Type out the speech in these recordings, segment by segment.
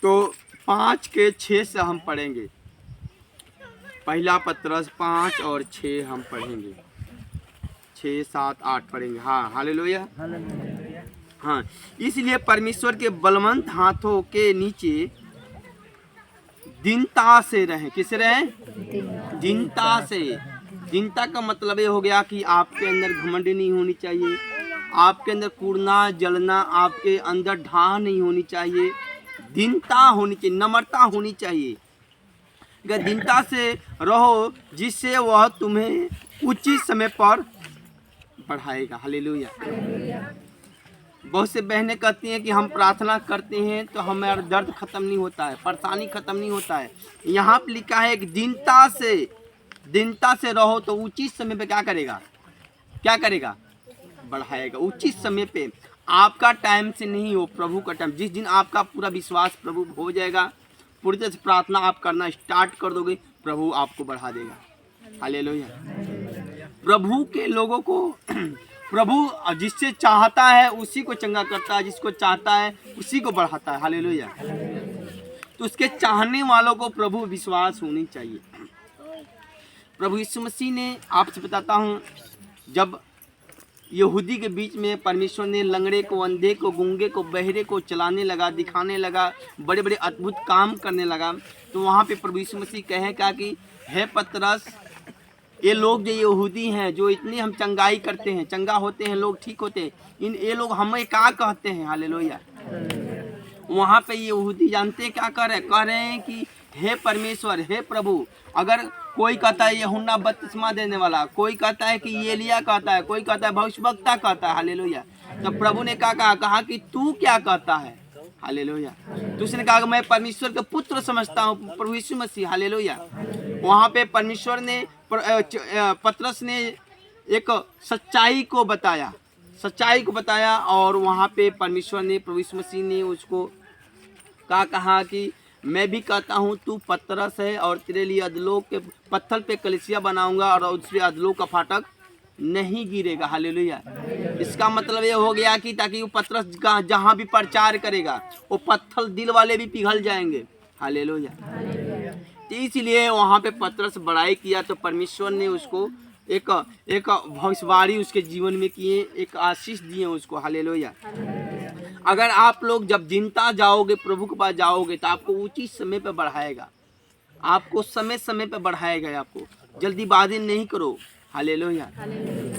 तो 5 के 6 से हम पढ़ेंगे। पहला पत्रस 5 और 6 हम पढ़ेंगे, 6, 7, 8 पढ़ेंगे। हाँ, हालेलुया। हाँ, इसलिए परमेश्वर के बलवंत हाथों के नीचे दीनता से रहें। किस रहें? दीनता से। दीनता का मतलब ये हो गया कि आपके अंदर घमंड नहीं होनी चाहिए, आपके अंदर कूड़ना जलना, आपके अंदर ढाह नहीं होनी चाहिए, दीनता होनी चाहिए, नम्रता होनी चाहिए। अगर दीनता से रहो जिससे वह तुम्हें उचित समय पर बढ़ाएगा। हालेलुया। बहुत से बहनें कहती हैं कि हम प्रार्थना करते हैं तो हमारा दर्द खत्म नहीं होता है, परेशानी खत्म नहीं होता है। यहाँ पे लिखा है कि दीनता से रहो तो उचित समय पे क्या करेगा? क्या करेगा? बढ़ाएगा। उचित समय पे, आपका टाइम से नहीं हो, प्रभु का टाइम। जिस दिन आपका पूरा विश्वास प्रभु हो जाएगा, पूरी तरह से प्रार्थना आप करना स्टार्ट कर दोगे, प्रभु आपको बढ़ा देगा। हालेलुया। प्रभु के लोगों को प्रभु जिससे चाहता है उसी को चंगा करता है, जिसको चाहता है उसी को बढ़ाता है। हालेलुया। तो उसके चाहने वालों को प्रभु विश्वास होनी चाहिए। प्रभु यीशु मसीह ने, आपसे बताता हूँ, जब यहूदी के बीच में परमेश्वर ने लंगड़े को, अंधे को, गूंगे को, बहरे को चलाने लगा, दिखाने लगा, बड़े बड़े अद्भुत काम करने लगा, तो वहाँ पे प्रभु यीशु मसीह कहे क्या कि हे पतरस, ये लोग जो यहूदी हैं, जो इतनी हम चंगाई करते हैं, चंगा होते हैं लोग, ठीक होते हैं, ये लोग हमें क्या कहते हैं? हालेलुया। वहाँ पे यहूदी जानते हैं क्या कर रहे हैं? कह रहे हैं कि हे परमेश्वर, हे प्रभु, अगर कोई कहता है यूहन्ना बपतिस्मा देने वाला, कोई कहता है कि एलिया कहता है, कोई कहता है भविष्यवक्ता कहता है। हालेलुया। तो प्रभु ने क्या कहा? कहा कि तू क्या कहता है? हालेलुया। तो उसने कहा मैं परमेश्वर के पुत्र समझता हूँ, प्रभु यीशु मसीह। हालेलुया। वहाँ पे परमेश्वर ने, पतरस ने एक सच्चाई को बताया, और वहाँ पे परमेश्वर ने, प्रभु यीशु मसीह ने उसको कहा कि मैं भी कहता हूँ तू पतरस है, और तेरे लिए अधलोक के पत्थर पे कलीसिया बनाऊंगा, और उससे अधलोक का फाटक नहीं गिरेगा। हालेलुया। इसका मतलब ये हो गया कि ताकि वो पतरस जहाँ भी प्रचार करेगा, वो पत्थर दिल वाले भी पिघल जाएंगे। हालेलुया। तो इसलिए वहाँ पे पतरस बड़ाई किया, तो परमेश्वर ने उसको एक भविष्यवाणी उसके जीवन में किए, एक आशीष दिए उसको। हालेलुया। अगर आप लोग जब दीनता जाओगे, प्रभु के पास जाओगे, तो आपको उचित समय पे बढ़ाएगा, आपको समय समय पे बढ़ाएगा। आपको जल्दीबाजी नहीं करो। हालेलुया।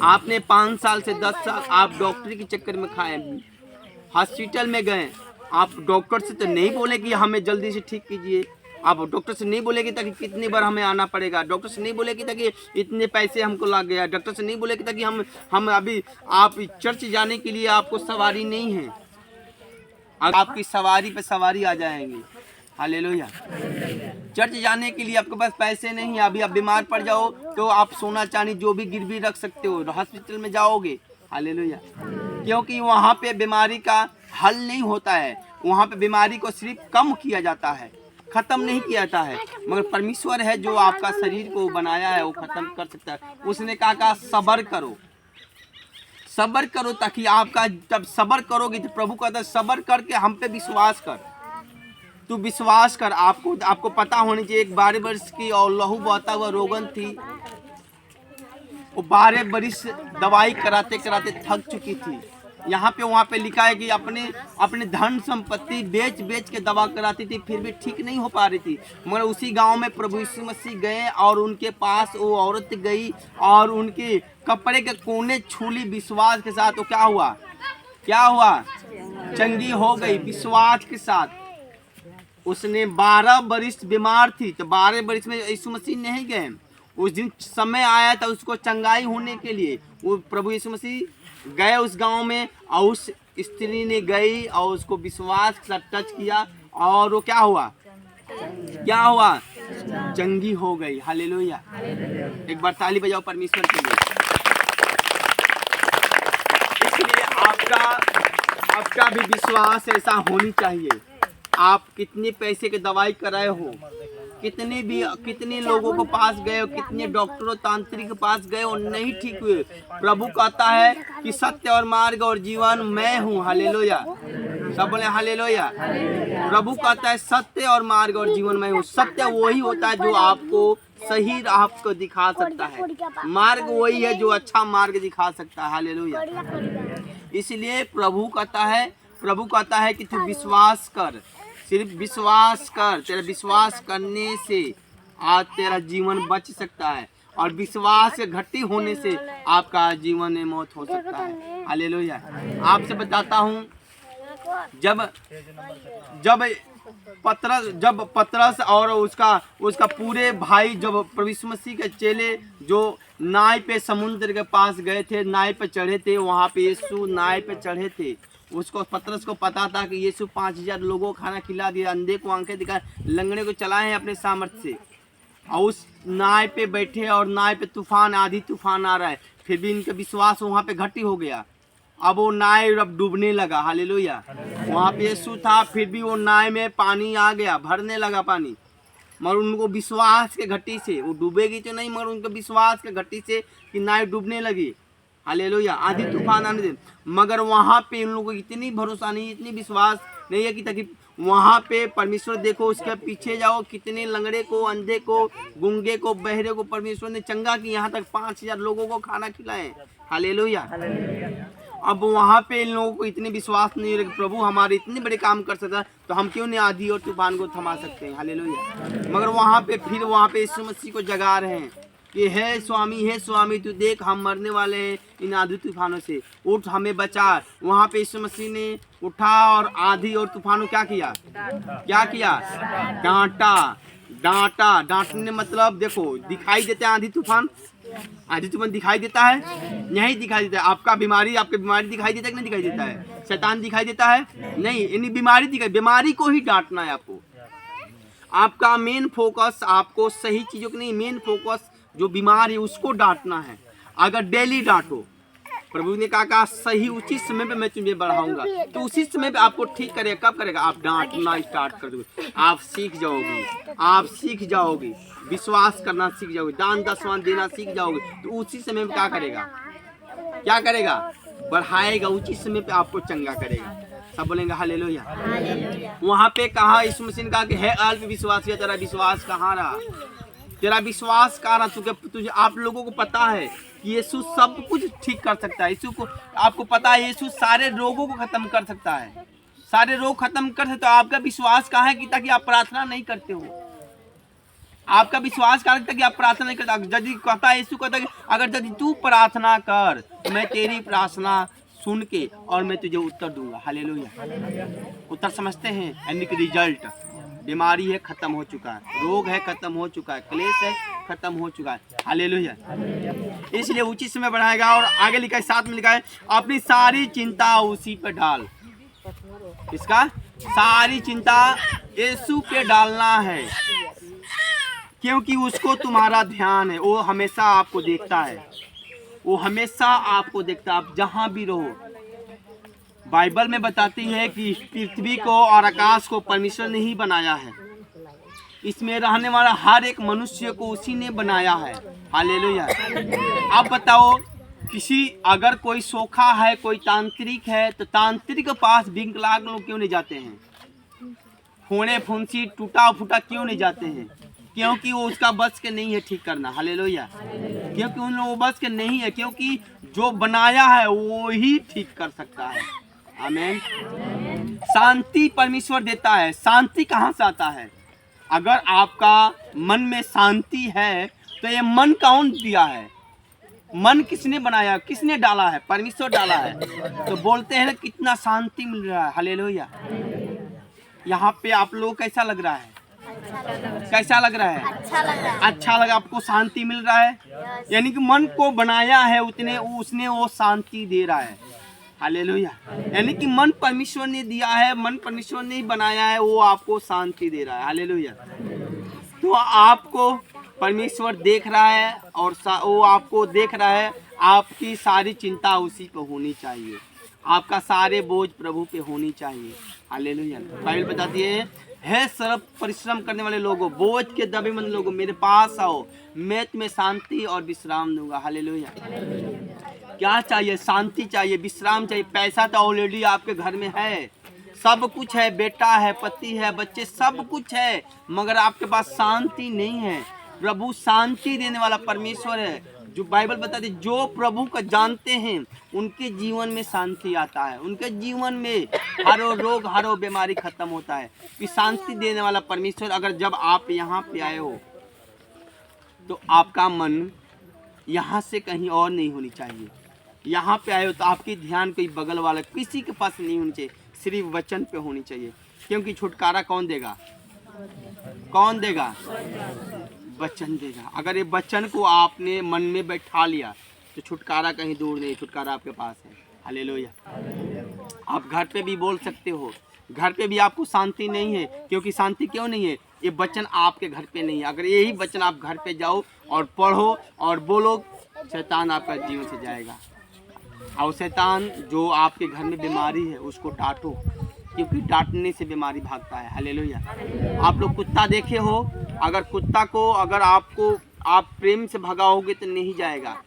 आपने 5 साल से 10 साल आप डॉक्टरी के चक्कर में खाए, हॉस्पिटल में गए, आप डॉक्टर से तो नहीं बोले कि हमें जल्दी से ठीक कीजिए, आप डॉक्टर से नहीं बोलेगी ताकि कितनी बार हमें आना पड़ेगा, डॉक्टर से नहीं बोलेगी ताकि इतने पैसे हमको लग गया, डॉक्टर से नहीं बोलेगी ताकि हम अभी, आप चर्च जाने के लिए आपको सवारी नहीं है, आपकी सवारी पे सवारी आ जाएंगी। हालेलुया। चर्च जाने के लिए आपके पास पैसे नहीं है, अभी आप बीमार पड़ जाओ तो आप सोना चांदी जो भी गिरवी रख सकते हो, हॉस्पिटल में जाओगे। हालेलुया। क्योंकि वहाँ पे बीमारी का हल नहीं होता है, वहाँ पे बीमारी को सिर्फ कम किया जाता है, खत्म नहीं किया जाता है। मगर परमेश्वर है जो आपका शरीर को बनाया है, वो खत्म कर सकता है। उसने कहा सब्र करो, सब्र करो, ताकि आपका, जब सब्र करोगे तो प्रभु कहता है सब्र करके हम पे विश्वास कर, तू विश्वास कर। आपको पता होनी चाहिए, एक 12 वर्ष की और लहू बहता हुआ रोगन थी, वो 12 वर्ष दवाई कराते कराते थक चुकी थी। यहाँ पे वहाँ पे लिखा है कि अपने धन संपत्ति बेच के दवा कराती थी, फिर भी ठीक नहीं हो पा रही थी। मगर उसी गांव में प्रभु यीशु मसीह गए, और उनके पास वो औरत गई, और उनके कपड़े के कोने छूली विश्वास के साथ। तो क्या हुआ? चंगी हो गई विश्वास के साथ। उसने 12 वर्ष बीमार थी, तो 12 वर्ष में यीशु मसीह नहीं गए, उस दिन समय आया था उसको चंगाई होने के लिए। वो प्रभु यीशु मसीह गए उस गांव में, और उस स्त्री ने गई और उसको विश्वास के साथ टच किया, और वो क्या हुआ? चंगी हो गई। हालेलुया। एक बार ताली बजाओ परमेश्वर के लिए। इसलिए आपका भी विश्वास ऐसा होनी चाहिए। आप कितने पैसे के दवाई कराए हो, कितने लोगों के पास गए हो, कितने डॉक्टरों तांत्रिक के पास गए हो, नहीं ठीक हुए। प्रभु कहता है कि सत्य और मार्ग और जीवन मैं हूँ। हालेलुया। सब बोले हालेलुया। प्रभु कहता है सत्य और मार्ग और जीवन में हो। सत्य वही होता है जो आपको सही राह को दिखा सकता है, मार्ग वही है जो अच्छा मार्ग दिखा सकता है। हालेलुया। इसलिए प्रभु कहता है कि तू विश्वास कर, सिर्फ विश्वास कर। तेरा विश्वास करने से आज तेरा जीवन बच सकता है, और विश्वास के घटी होने से आपका जीवन में मौत हो सकता है। हालेलुया। आपसे बताता हूँ, जब पतरस और उसका पूरे भाई जब प्रभु यीशु मसीह के चेले जो नाव पे समुद्र के पास गए थे, नाव पे चढ़े थे, वहाँ पे यीशु नाव पे चढ़े थे। उसको पतरस को पता था कि यीशु 5000 लोगों को खाना खिला दिया, अंधे को आंखें दिखाए, लंगड़े को चलाए हैं अपने सामर्थ्य से, और उस नाव पे बैठे और नाव पे तूफान, आधी तूफान आ रहा है, फिर भी इनका विश्वास वहाँ पे घटी हो गया। अब वो नाव अब डूबने लगा। हालेलुया। वहाँ पे यीशु था, फिर भी वो नाव में पानी आ गया, भरने लगा पानी, मगर उनको विश्वास के घटी से, वो डूबेगी तो नहीं, मगर उनके विश्वास के घटी से कि नाव डूबने लगी। हालेलुया। आधी तूफान आने दे, मगर वहाँ पे उन लोगों को इतनी भरोसा नहीं, इतनी विश्वास नहीं है कि ताकि वहाँ पे परमेश्वर, देखो उसके पीछे जाओ, कितने लंगड़े को, अंधे को, गूंगे को, बहरे को परमेश्वर ने चंगा की, यहाँ तक 5000 लोगों को खाना खिलाए। हालेलुया। अब वहाँ पे इन लोगों को इतनी विश्वास नहीं है कि प्रभु हमारे इतने बड़े काम कर सकता है, तो हम क्यों नहीं आधी और तूफान को थमा सकते हैं। हालेलुया। मगर वहाँ पे फिर यीशु मसीह को जगा रहे हैं कि हे स्वामी तू देख, हम मरने वाले हैं इन आधी तूफानों से, उठ हमें बचा। वहाँ पे यीशु मसीह ने उठा और आधी और तूफानों क्या किया? डांटा। डांटने मतलब देखो, दिखाई देते हैं आधी तूफान दिखाई देता है? नहीं दिखाई देता है। आपकी बीमारी दिखाई देता है कि नहीं दिखाई देता है? शैतान दिखाई देता है? नहीं, यानी बीमारी को ही डांटना है आपको। आपका मेन फोकस, आपको सही चीजों की नहीं, मेन फोकस जो बीमार है उसको डांटना है। अगर डेली डांटो, प्रभु ने कहा सही उचित समय पे मैं तुम्हें बढ़ाऊंगा, तो उसी समय पे आपको ठीक करेगा। कब करेगा? आप डांटना स्टार्ट कर दोगे, आप सीख जाओगे, विश्वास करना सीख जाओगे, दान दसवां देना सीख जाओगे, तो उसी समय में क्या करेगा? बढ़ाएगा, उचित समय पे आपको चंगा करेगा। सब बोलेंगे हालेलुया। वहाँ पे कहा, यीशु मसीह ने कहा कि हे अल्प विश्वासी, तेरा विश्वास कहाँ रहा? तुझे, आप लोगों को पता है कि यीशु सब कुछ ठीक कर सकता है। आपको पता है यीशु सारे रोगों को खत्म कर सकता है, सारे रोग खत्म कर सकता है। तो आपका विश्वास कहाँ है कि ताकि आप प्रार्थना नहीं करते हो? आपका विश्वास कहाँ है कि आप प्रार्थना नहीं करते? यदि कहता है, यीशु कहता है अगर यदि तू प्रार्थना कर तो मैं तेरी प्रार्थना सुन के और मैं तुझे उत्तर दूंगा। हालेलुया। उत्तर समझते हैं? यानी कि रिजल्ट। बीमारी है, खत्म हो चुका है, रोग है, खत्म हो चुका है, क्लेश है, खत्म हो चुका है। हालेलुया। इसलिए उचित समय बढ़ाएगा। और आगे लिखा है, साथ में लिखा है, अपनी सारी चिंता उसी पे डाल। इसका सारी चिंता यीशु पे डालना है, क्योंकि उसको तुम्हारा ध्यान है। वो हमेशा आपको देखता है, आप जहां भी रहो। बाइबल में बताती है कि पृथ्वी को और आकाश को परमेश्वर ने ही बनाया है, इसमें रहने वाला हर एक मनुष्य को उसी ने बनाया है। हालेलुया। अब बताओ, अगर कोई सोखा है, कोई तांत्रिक है, तो तांत्रिक के पास विकलांग लोग क्यों नहीं जाते हैं? फोड़े फुंसी, टूटा फूटा क्यों नहीं जाते हैं? क्योंकि वो उसका बस के नहीं है ठीक करना। हालेलुया। क्योंकि उन लोगों बस के नहीं है, क्योंकि जो बनाया है वो ही ठीक कर सकता है। आमीन। शांति परमेश्वर देता है। शांति कहाँ से आता है? अगर आपका मन में शांति है तो ये मन कौन दिया है? मन किसने बनाया, किसने डाला है? परमेश्वर डाला है। तो बोलते हैं कितना शांति मिल रहा है। हालेलुया। यहाँ पे आप लोग कैसा लग रहा है? कैसा लग रहा है? अच्छा लगा। आपको शांति मिल रहा है, यानी कि मन को बनाया है उसने वो शांति दे रहा है। हालेलुया। यानी कि मन परमेश्वर ने दिया है, मन परमेश्वर ने बनाया है, वो आपको शांति दे रहा है। हालेलुया। तो आपको परमेश्वर देख रहा है और वो आपको देख रहा है। आपकी सारी चिंता उसी पे होनी चाहिए, आपका सारे बोझ प्रभु पे होनी चाहिए। हालेलुया। बाइबल बताती है सब परिश्रम करने वाले लोगों, बोझ के दबे मंद लोगों, मेरे पास आओ, मैं तुम्हें शांति और विश्राम दूंगा। हालेलुया। क्या चाहिए? शांति चाहिए, विश्राम चाहिए। पैसा तो ऑलरेडी आपके घर में है, सब कुछ है, बेटा है, पति है, बच्चे, सब कुछ है, मगर आपके पास शांति नहीं है। प्रभु शांति देने वाला परमेश्वर है। जो बाइबल बताती है, जो प्रभु को जानते हैं उनके जीवन में शांति आता है, उनके जीवन में हर रोग हर बीमारी खत्म होता है। कि शांति देने वाला परमेश्वर, अगर जब आप यहाँ पे आए हो तो आपका मन यहाँ से कहीं और नहीं होनी चाहिए। यहाँ पे आए हो तो आपकी ध्यान कोई बगल वाला किसी के पास नहीं होनी चाहिए, सिर्फ वचन पे होनी चाहिए। क्योंकि छुटकारा कौन देगा? कौन देगा? वचन देगा। अगर ये वचन को आपने मन में बैठा लिया तो छुटकारा कहीं दूर नहीं, छुटकारा आपके पास है। हालेलुया। आप घर पे भी बोल सकते हो, घर पे भी आपको शांति नहीं है। क्योंकि शांति क्यों नहीं है? ये वचन आपके घर पे नहीं है। अगर यही वचन आप घर पे जाओ और पढ़ो और बोलो, शैतान आपका जीवन से जाएगा। और शैतान जो आपके घर में बीमारी है उसको डांटो, क्योंकि डांटने से बीमारी भागता है। हालेलुया। आप लोग कुत्ता देखे हो, अगर कुत्ता को अगर आप प्रेम से भगाओगे तो नहीं जाएगा।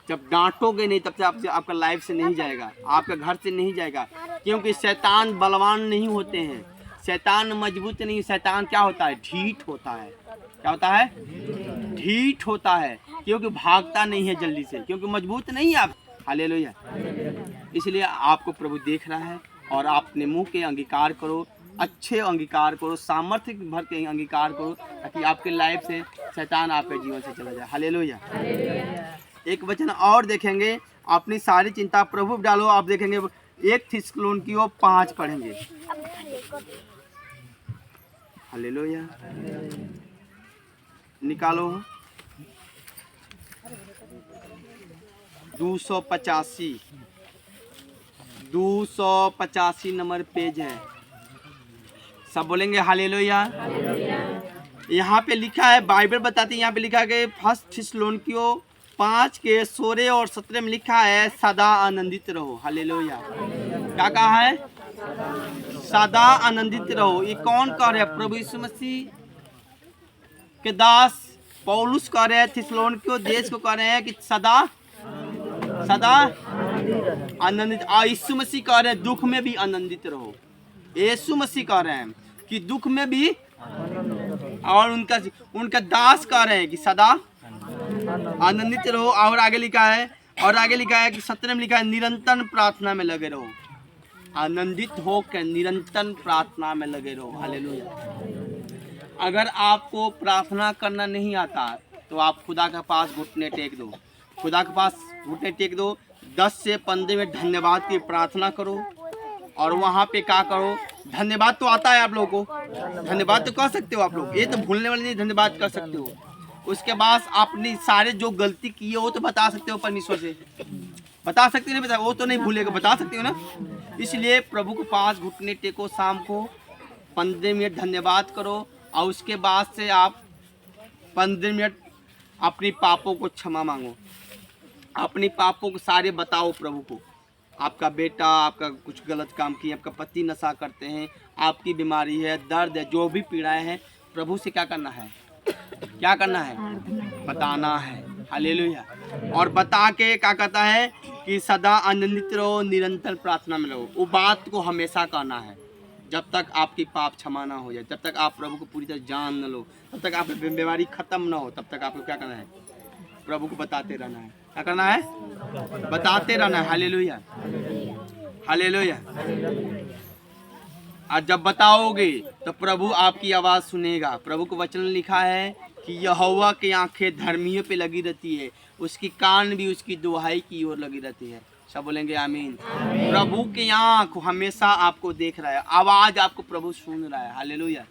जब डांटोगे नहीं तब तक आपका लाइफ से नहीं जाएगा, आपका घर से नहीं जाएगा। क्योंकि शैतान बलवान नहीं होते हैं, शैतान मजबूत नहीं। शैतान क्या होता है? ढीठ होता है। क्या होता है? ढीठ होता है। क्योंकि भागता नहीं है जल्दी से, क्योंकि मजबूत नहीं है आप। हालेलुया। इसलिए आपको प्रभु देख रहा है और आप अपने मुंह के अंगीकार करो, अच्छे अंगीकार करो, सामर्थ्य भर के अंगीकार करो, ताकि आपके लाइफ से शैतान आपके जीवन से चला जाए। हालेलुया। एक वचन और देखेंगे, अपनी सारी चिंता प्रभु पे डालो। आप देखेंगे 1 थिस्सलुनीकियों 5 पढ़ेंगे। हालेलुया। निकालो 285 नंबर पेज है। सब बोलेंगे हालेलुया। यहाँ पे लिखा है, बाइबल बताती है, यहाँ पे लिखा है 1 थिस्सलुनीकियों 5 के 16 और 17 में लिखा है, सदा आनंदित रहो। हालेलुया। क्या कहा है? सदा आनंदित रहो। ये कौन कह रहे हैं? प्रभु यीशु मसीह के दास पौलुस कह रहे हैं, थिस्सलुनीकियों देश को कह रहे हैं कि सदा आनंदित। यीशु मसीह कह रहे हैं दुख में भी आनंदित रहो। यीशु मसीह कह रहे हैं कि दुख में भी, और उनका दास कह रहे हैं कि सदा आनंदित रहो। और आगे लिखा है कि 17 में लिखा है, निरंतर प्रार्थना में लगे रहो। आनंदित होकर निरंतर प्रार्थना में लगे रहो। हालेलुया। अगर आपको प्रार्थना करना नहीं आता तो आप खुदा के पास घुटने टेक दो। खुदा के पास घुटने टेक दो, 10 से 15 मिनट धन्यवाद की प्रार्थना करो। और वहाँ पे क्या करो? धन्यवाद तो आता है आप लोगों को, धन्यवाद तो कर सकते हो आप लोग, ये तो भूलने वाले नहीं, धन्यवाद कर सकते हो। उसके बाद अपनी सारे जो गलती की है वो तो बता सकते हो, परमेश्वर से बता सकते हो। नहीं बता, वो तो नहीं भूलेगा, बता सकते हो ना। इसलिए प्रभु के पास घुटने टेको, शाम को 15 मिनट धन्यवाद करो। और उसके बाद से आप 15 मिनट अपनी पापों को क्षमा मांगो, अपनी पापों को सारे बताओ प्रभु को। आपका बेटा आपका कुछ गलत काम किया, आपका पति नशा करते हैं, आपकी बीमारी है, दर्द है, जो भी पीड़ाएं हैं, प्रभु से क्या करना है? क्या करना है? बताना है। हालेलुया। और बता के क्या कहता है कि सदा आनंदित रहो, निरंतर प्रार्थना में रहो। वो बात को हमेशा करना है, जब तक आपकी पाप क्षमा ना हो जाए, जब तक आप प्रभु को पूरी तरह जान न लो, तब तक आप बीमारी खत्म ना हो, तब तक आपको क्या करना है? प्रभु को बताते रहना है। क्या करना है? बताते रहना है। हालेलुया। हालेलुया। और जब बताओगे तो प्रभु आपकी आवाज़ सुनेगा। प्रभु को वचन लिखा है कि यहोवा की आंखें धर्मियों पे लगी रहती है, उसकी कान भी उसकी दुहाई की ओर लगी रहती है। सब बोलेंगे आमीन। प्रभु की आंख हमेशा आपको देख रहा है, आवाज़ आपको प्रभु सुन रहा है। हालेलुया।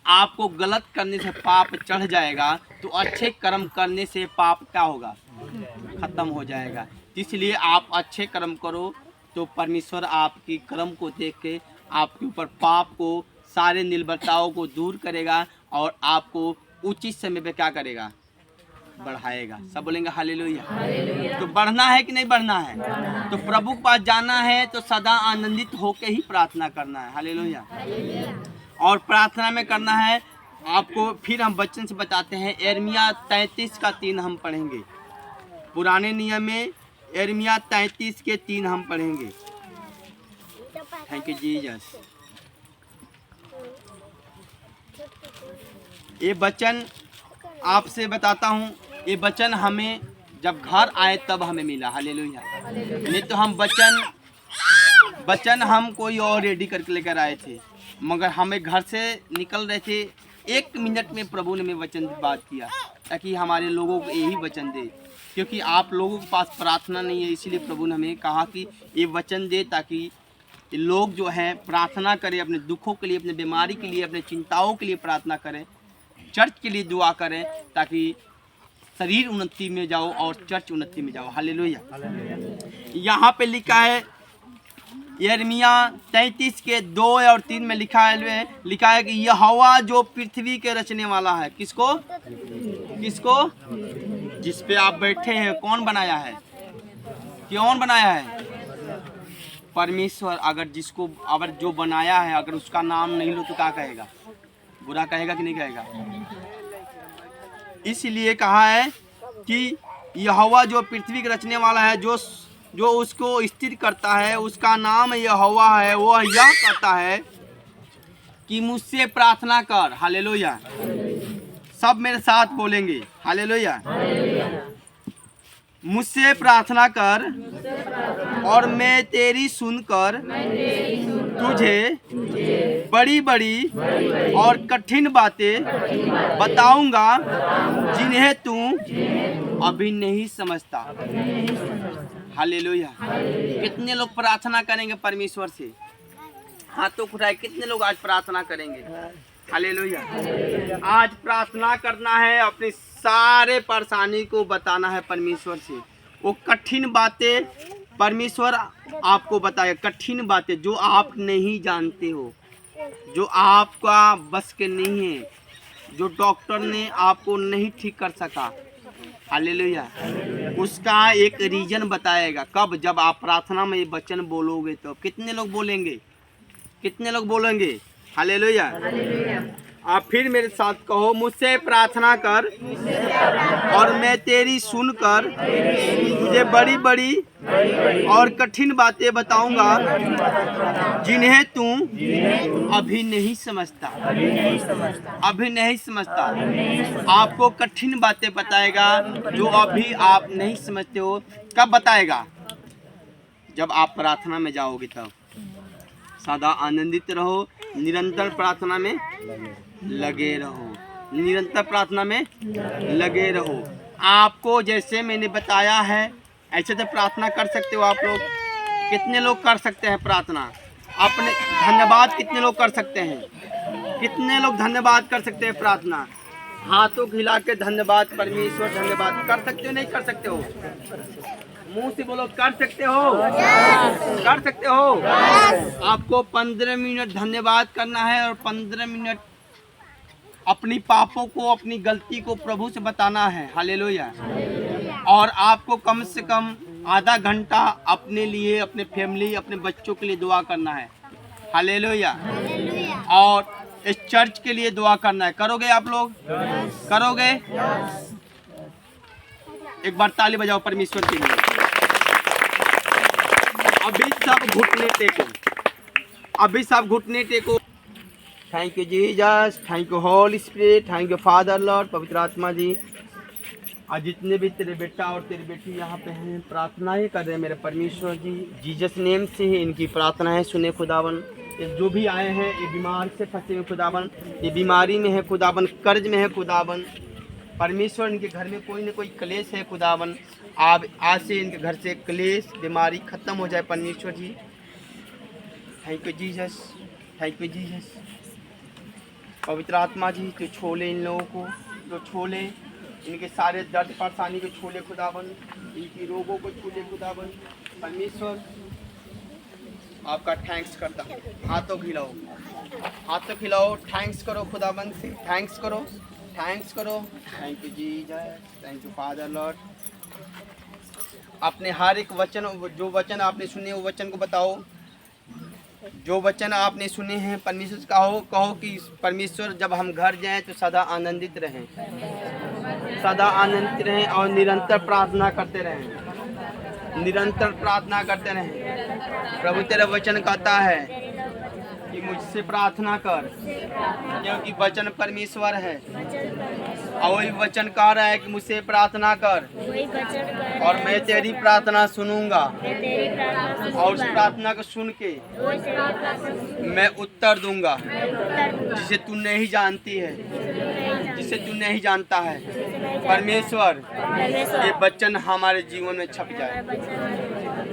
आपको गलत करने से पाप चढ़ जाएगा तो अच्छे कर्म करने से पाप क्या होगा? खत्म हो जाएगा। इसलिए आप अच्छे कर्म करो तो परमेश्वर आपकी कर्म को देख के आपके ऊपर पाप को, सारे निर्बलताओं को दूर करेगा और आपको उचित समय पे क्या करेगा? बढ़ाएगा। सब बोलेंगे हालेलुया। तो बढ़ना है कि नहीं बढ़ना है? तो प्रभु के पास जाना है तो सदा आनंदित होकर ही प्रार्थना करना है। हालेलुया। और प्रार्थना में करना है आपको। फिर हम वचन से बताते हैं, यिर्मयाह 33 का 3 हम पढ़ेंगे। पुराने नियम में यिर्मयाह 33 के 3 हम पढ़ेंगे। Thank you Jesus. ये वचन आपसे बताता हूँ, ये वचन हमें जब घर आए तब हमें मिला। हालेलुया। नहीं तो हम वचन हम कोई और रेडी करके लेकर आए थे, मगर हमें घर से निकल रहे थे, 1 मिनट में प्रभु ने हमें वचन बात किया ताकि हमारे लोगों को यही वचन दे, क्योंकि आप लोगों के पास प्रार्थना नहीं है। इसीलिए प्रभु ने हमें कहा कि ये वचन दे ताकि लोग जो है प्रार्थना करें, अपने दुखों के लिए, अपने बीमारी के लिए, अपने चिंताओं के लिए प्रार्थना करें, चर्च के लिए दुआ करें ताकि शरीर उन्नति में जाओ और चर्च उन्नति में जाओ। हालेलुया। यहाँ पे लिखा है यिर्मयाह 33 के 2 और 3 में लिखा है कि यहोवा जो पृथ्वी के रचने वाला है। किसको? जिस पे आप बैठे हैं कौन बनाया है? कौन बनाया है? परमेश्वर। अगर जो बनाया है अगर उसका नाम नहीं लो तो क्या कहेगा? बुरा कहेगा कि नहीं कहेगा? इसलिए कहा है कि यहोवा जो पृथ्वी के रचने वाला है, जो उसको स्थिर करता है, उसका नाम यहोवा है। वो यह कहता है कि मुझसे प्रार्थना कर। हालेलुया। सब मेरे साथ बोलेंगे हालेलुया। मुझसे प्रार्थना कर और मैं तेरी सुनकर तुझे बड़ी बड़ी और कठिन बातें बताऊंगा जिन्हें तू अभी नहीं समझता। हालेलुया। कितने लोग प्रार्थना करेंगे परमेश्वर से? हाथों को उठाए, कितने लोग आज प्रार्थना करेंगे? हालेलुया। आज प्रार्थना करना है, अपनी सारे परेशानी को बताना है परमेश्वर से। वो कठिन बातें परमेश्वर आपको बताए, कठिन बातें जो आप नहीं जानते हो, जो आपका बस के नहीं है, जो डॉक्टर ने आपको नहीं ठीक कर सका। हालेलुया। उसका एक रीजन बताएगा। कब? जब आप प्रार्थना में ये वचन बोलोगे तो। कितने लोग बोलेंगे? कितने लोग बोलेंगे? हालेलुया। आप फिर मेरे साथ कहो, मुझसे प्रार्थना कर और मैं तेरी सुनकर तुझे बड़ी बड़ी और कठिन बातें बताऊंगा जिन्हें तू अभी नहीं समझता। अभी नहीं समझता। आपको कठिन बातें बताएगा जो अभी आप नहीं समझते हो। कब बताएगा? जब आप प्रार्थना में जाओगे तब। सदा आनंदित रहो, निरंतर प्रार्थना में लगे रहो। निरंतर प्रार्थना में लगे रहो। आपको जैसे मैंने बताया है ऐसे तो प्रार्थना कर सकते हो आप लोग। कितने लोग कर सकते हैं प्रार्थना? अपने धन्यवाद कितने लोग कर सकते हैं? कितने लोग धन्यवाद कर सकते हैं प्रार्थना? हाथों हिला के धन्यवाद, परमेश्वर धन्यवाद कर सकते हो? नहीं कर सकते हो? मुंह से बोलो, कर सकते हो? कर सकते हो? आपको 15 मिनट धन्यवाद करना है और 15 मिनट अपनी पापों को, अपनी गलती को प्रभु से बताना है। हालेलुया। और आपको कम से कम आधा घंटा अपने लिए, अपने फैमिली, अपने बच्चों के लिए दुआ करना है। हालेलुया। और इस चर्च के लिए दुआ करना है। करोगे आप लोग? करोगे? एक बार ताली बजाओ परमेश्वर के लिए। अभी सब घुटने टेको। अभी सब घुटने टेको। Thank you Jesus, thank you Holi spirit, thank you father Lord, पवित्र आत्मा जी। आज जितने भी तेरे बेटा और तेरी बेटी यहाँ पे हैं, प्रार्थनाएं कर रहे हैं मेरे परमेश्वर जी। जीसस नेम से ही इनकी प्रार्थनाएं सुने खुदावन। ये जो भी आए हैं ये बीमार से फंसे हुए खुदावन, ये बीमारी में है खुदावन, कर्ज में है खुदावन। परमेश्वर इनके घर में कोई न कोई क्लेश है खुदावन। आप आज से इनके घर से क्लेश, बीमारी खत्म हो जाए परमेश्वर जी। Thank you Jesus, thank you Jesus. पवित्र आत्मा जी तो छोले इन लोगों को, तो छोले इनके सारे दर्द परेशानी को छोले खुदावन, इनकी रोगों को छोले खुदावन। परमेश्वर आपका थैंक्स करता हूँ। हाथों खिलाओ, हाथों खिलाओ, थैंक्स करो खुदावन से, थैंक्स करो, थैंक्स करो। Thank you Jesus, thank you father Lord. अपने हर एक वचन, जो वचन आपने सुने वो वचन को बताओ। जो वचन आपने सुने हैं परमेश्वर से कहो कि परमेश्वर जब हम घर जाएं तो सदा आनंदित रहें, सदा आनंदित रहें और निरंतर प्रार्थना करते रहें, निरंतर प्रार्थना करते रहें। प्रभु तेरा वचन कहता है कि मुझसे प्रार्थना कर, क्योंकि वचन परमेश्वर है। और वही वचन कह रहा है कि मुझसे प्रार्थना कर और मैं तेरी प्रार्थना सुनूंगा, और उस प्रार्थना को सुन के मैं उत्तर दूंगा, जिसे तू नहीं जानती है, जिसे तू नहीं जानता है। परमेश्वर ये वचन हमारे जीवन में छप जाए,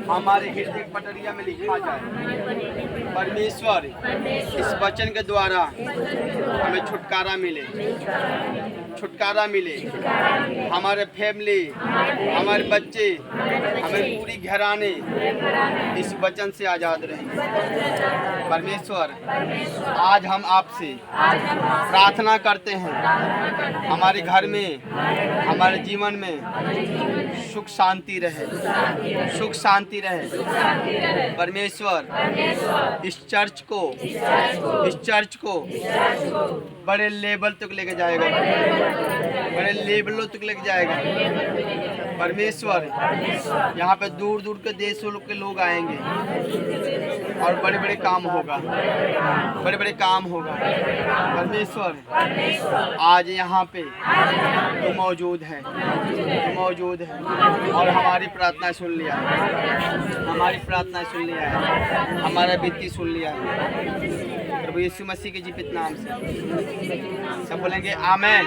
हमारे हृदय पटरिया में लिखा जाए। परमेश्वर इस वचन के द्वारा हमें छुटकारा मिले, छुटकारा मिले। हमारे फैमिली, हमारे बच्चे, हमारे पूरी घराने इस वचन से आज़ाद रहे। परमेश्वर आज हम आपसे प्रार्थना करते हैं, हमारे घर में, हमारे जीवन में सुख शांति रहे, सुख शांति रहे। परमेश्वर इस चर्च को बड़े लेवल तक लेके जाएगा, बड़े लेवलों तक लेके जाएगा। परमेश्वर यहाँ पे दूर दूर के देशों के लोग आएंगे और बड़े बड़े काम होगा, बड़े बड़े काम होगा। परमेश्वर आज यहाँ पे तू मौजूद है, तू मौजूद है और हमारी प्रार्थना सुन लिया है, हमारी प्रार्थना सुन लिया है, हमारा विनती सुन लिया है। प्रभु यीशु मसीह के जीवित नाम से सब बोलेंगे आमीन।